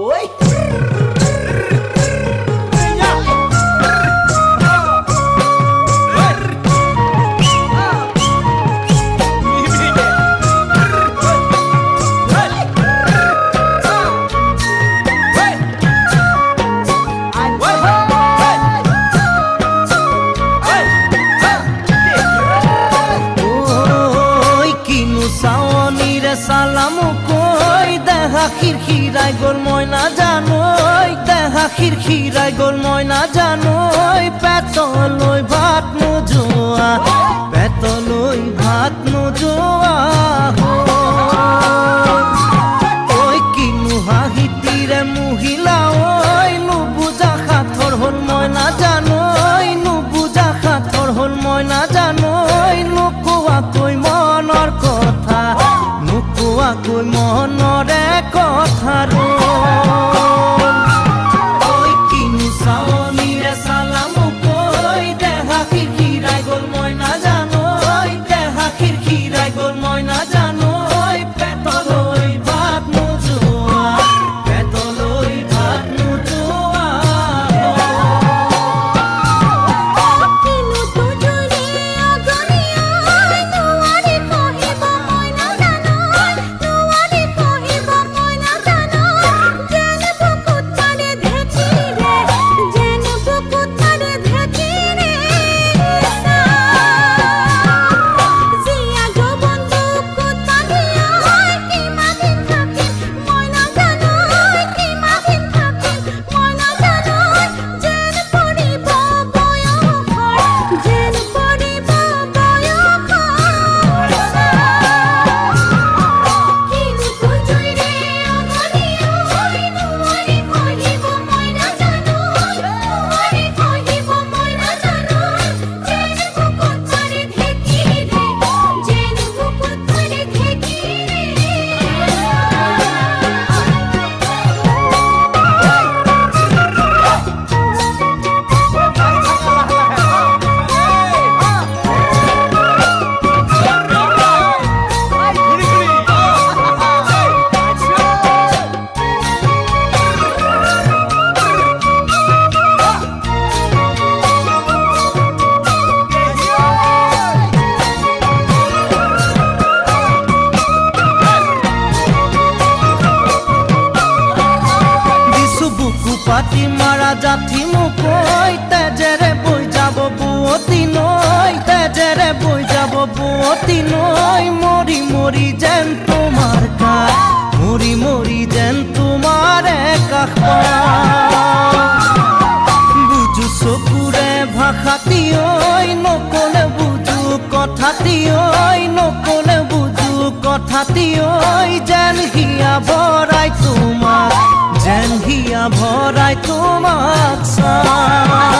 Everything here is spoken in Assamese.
oi সালামু কই দেখা খিরখিরাই গোল মই না জানোই দেখা খিরখিরাই গোল মই না জানোই পেটলৈ ভাত নোযোৱা পেটলৈ ভাত নোযোৱা ঐ কিনো হাঁহিতিৰে মহিলা ঐ নুবুজা সাঁথৰ হ'ল মই না জানোই নুবুজা সাঁথৰ হ'ল মই না জানোই নোকোৱাকৈ মনৰ কথা নোকোৱাকৈ মনৰে কথাৰো ঐ কিনো চাৱনিৰে চালামু কৈ দেহা খিৰখিৰাই গ'ল মই নাজানোই দেহা খিৰখিৰাই গ'ল মই নাজানোই পেটলৈ ভাত নোযোৱা পেটলৈ ভাত নোযোৱা পাতি মাৰা জাঠি মুকৈ তেজেৰে বৈ যাব বুৱতী নৈ তেজেৰে বৈ যাব বুৱতী নৈ মৰি মৰি যেন তোমাৰ কাষ মৰি মৰি যেন তোমাৰে কাষ বুজো চকুৰে ভাষাতি ঐ নকলে বুজো কথাতি ঐ নকলে বুজো কথাতি ঐ যেন হিয়া ভৰাই তোমাক যেন হিয়া ভৰাই তোমাক চাওঁ